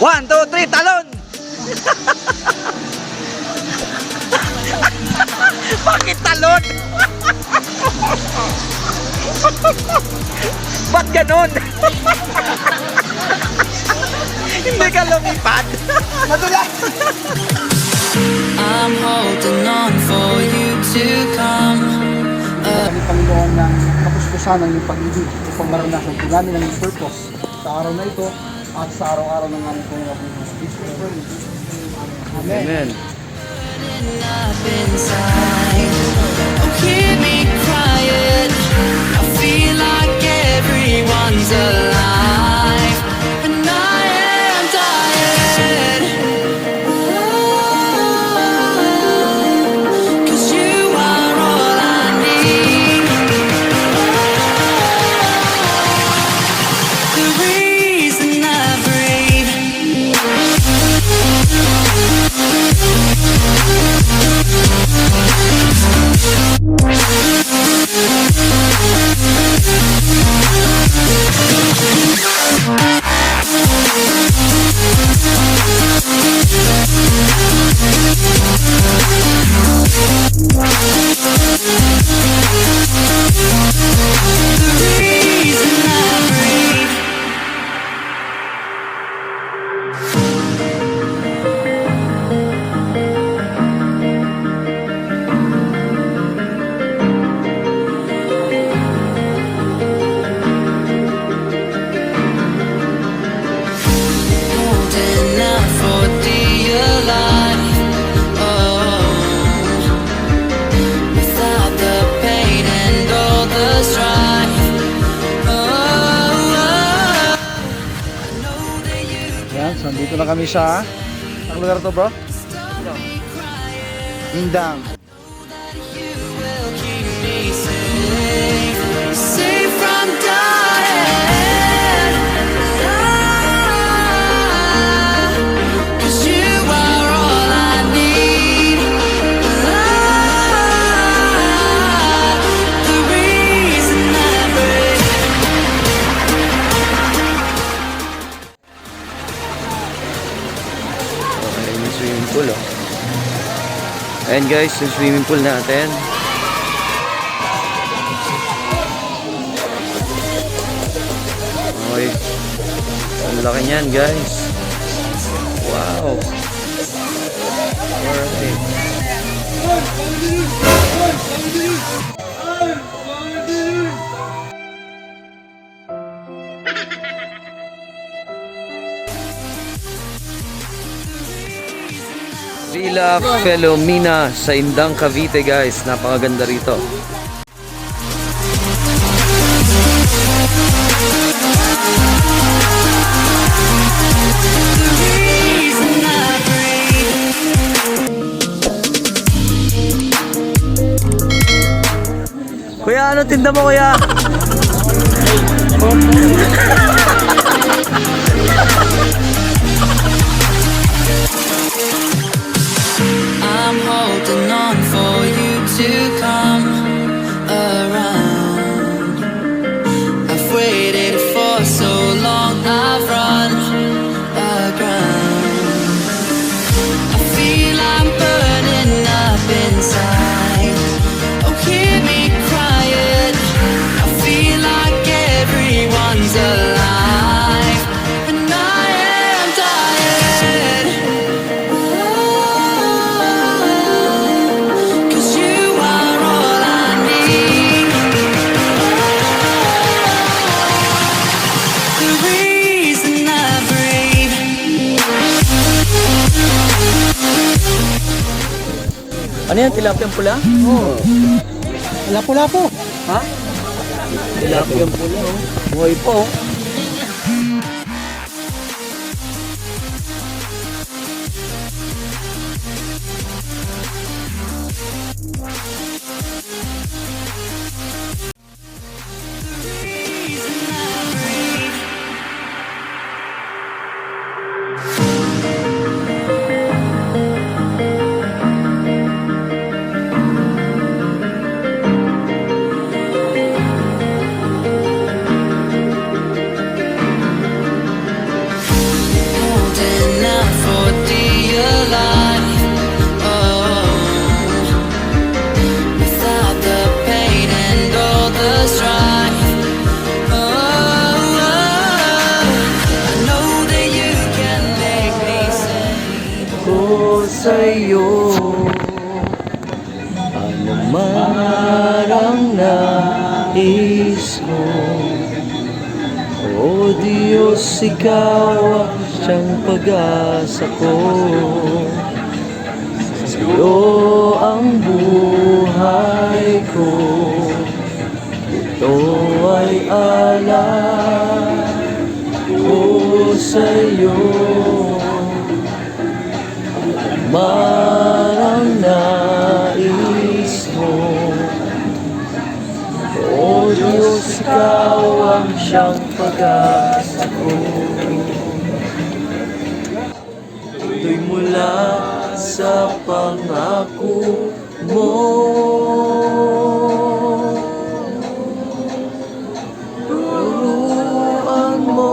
1, 2, 3, talon! Bakit talon? Ba't ganon? Hindi ka lumipad. Madulas. I'm holding on for you to come. Kami Panginoon ng kapuspusan ng iyong pag-ibig upang maranasan ko namin ang iyong purpose sa araw na ito at sa araw-araw ng aming Panginoon. Amen. Amen. Up inside, oh, keep me quiet. I feel like everyone's alive, and I am tired. Oh, 'cause you are all I need. The reason I breathe. Holding out for dear life. Oh, without the pain and all the strife. Oh, I know that you Yan, so dito na kami sa... Ang lugar to, bro? Indang. will keep me safe, safe from dying. 'Cause you are all I need. The reason I breathe. Okay, yung swimming pool, oh. Ayan guys, yung swimming pool natin. Okay. Ang laki niyan guys. Wow. Alright. Villa Filomena sa Indang, Cavite guys. Napakaganda rito. The reason I breathe. Kuya, ano tinda mo kuya? I'm holding on for you to come around. I've waited for so long, I've run aground. I feel I'm burning up inside. Oh, keep me quiet. I feel like everyone's alive, and I am tired. 'Cause you are all I need. The reason I breathe. Ano yan? Tilapiyang pula? Oh. Lapo-lapo. Ha? Tilapiyang pula, oh. Buhay po, oh. sa'yo. Ano man ang nais mo, O Diyos, ikaw ang siyang pag-asa ko. Sa'yo ang buhay ko, ito ay alay ko sa'yo. Man ang nais mo, O Diyos, ikaw ang siyang pag-asa ko. Ito'y mula sa pangako mo. Turuan mo.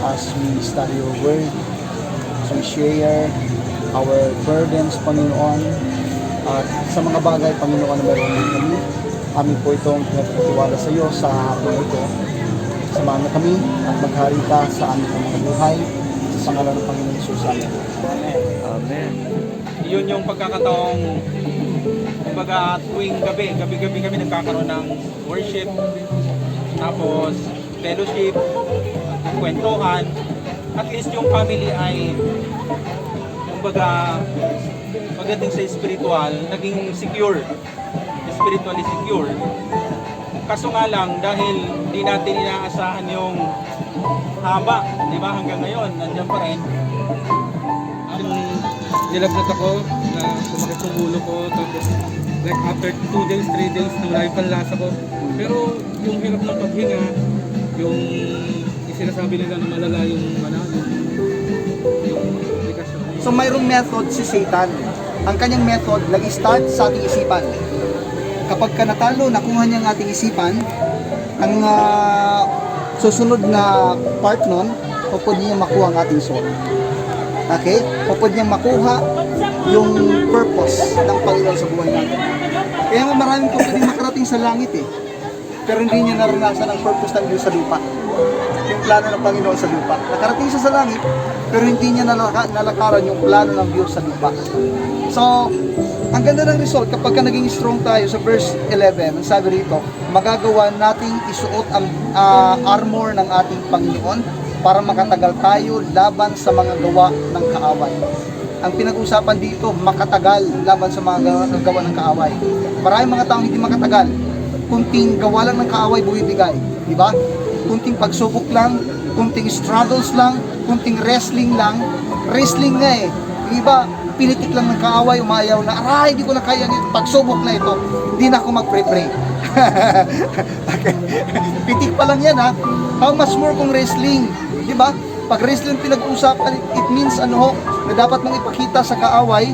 As we study your word, as we share our burdens, Panginoon, at sa mga bagay, Panginoon, na meron kami, kami po itong pinagtitiwala sa iyo sa hapon ito. Samahan mo kami at maghari ka sa aming mga buhay sa ngalan ng Panginoon Jesus. Amen. Amen. Yun yung pagkakataong kumbaga tuwing gabi-gabi kami nagkakaroon ng worship, tapos fellowship, kwentuhan. At least yung family ay kumbaga pagdating sa spiritual, naging secure, spiritually secure. Kaso nga lang, dahil di natin inaasahan yung haba, di ba, hanggang ngayon, nandiyan pa rin. Nilagnat ako na sumakit yung ulo ko, tapos like after 2 days, 3 days nawala yung panlasa ko. Pero yung hirap ng paghinga, yung sinasabi nila na malala yung komplikasyon. So mayroong method si Satan. Ang kanyang method, nag-start sa ating isipan. Kapag ka natalo, nakuha niya ang ating isipan, ang susunod na part nun, pupod niya makuha ang ating soul. Okay? Pupod niya makuha yung purpose ng Panginoon sa buhay natin. Kaya nga maraming po pwedeng makarating sa langit eh. Pero hindi niya naranasan ang purpose ng Diyos sa lupa. Yung plano ng Panginoon sa lupa. Nakarating siya sa langit, pero hindi niya nalakaran yung plano ng Diyos sa lupa. So, ang ganda ng result kapag ka naging strong tayo sa verse 11, ang sabi rito, magagawa nating isuot ang armor ng ating Panginoon para makatagal tayo laban sa mga gawa ng kaaway. Ang pinag-usapan dito, makatagal laban sa mga gawa ng kaaway. Maraming mga taong hindi makatagal. Kunting gawa lang ng kaaway buibigay, di ba? Kunting pagsubok lang, kunting struggles lang, kunting wrestling lang. Wrestling nga eh. Yung iba, pinitik lang ng kaaway, umayaw na, aray, hindi ko na kaya nito, pagsubok na ito, hindi na ako mag-pray-pray. Okay. Pitik pa lang yan ha. How much more kung wrestling? Di ba? Pag wrestling pinag-uusapan, it means ano ho, na dapat mong ipakita sa kaaway,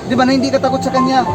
di ba, na hindi ka takot sa kanya.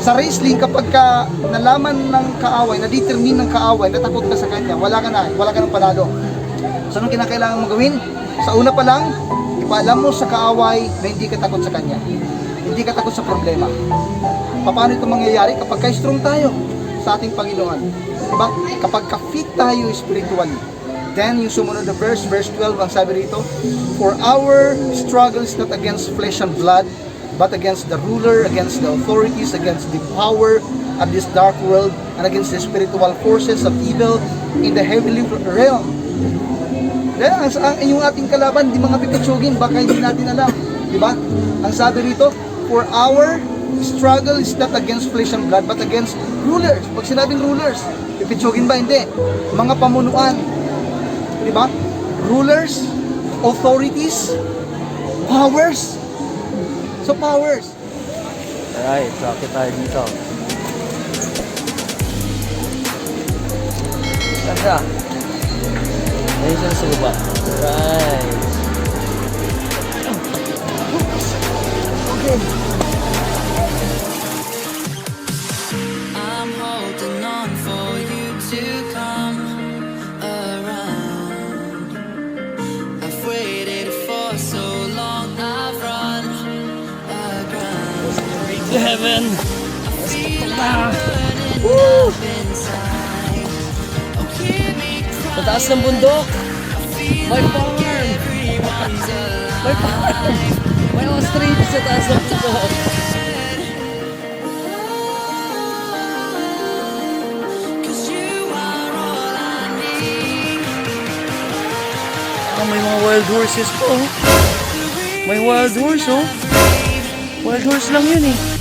Sa wrestling, kapag ka nalaman ng kaaway, na-determine ng kaaway, na takot ka sa kanya, wala ka nang panalo. So, anong kinakailangan mong gawin? Sa una pa lang, ipaalam mo sa kaaway na hindi ka takot sa kanya. Hindi ka takot sa problema. Paano ito mangyayari? Kapag ka-strong tayo sa ating Panginoon. Diba? Kapag ka-fit tayo spiritually. Then, yung sumunod na verse 12, ang sabi rito, for our struggle is not against flesh and blood, but against the ruler, against the authorities, against the power of this dark world, and against the spiritual forces of evil in the heavenly realm. Dahil yung ating kalaban, di mga pipitsugin, baka hindi natin alam. Diba? Ang sabi rito, for our struggle is not against flesh and blood, but against rulers. Pag sinabing rulers, pipitsugin ba? Hindi. Mga pamunuan. Diba? Rulers, authorities, powers. So powers. Alright, so akit tayo dito. Ganda. Ayun siya sa baba. Alright. Okay. I'm holding on for you to come around. I've waited for so long, I've run aground. To heaven. I feel like burning up inside. Oh, keep me Sa taas ng bundok. feel My like farm. every May ostrich sa taas ng bundok. May mga wild horses po. May wild horse, oh. Wild horse lang yun, eh.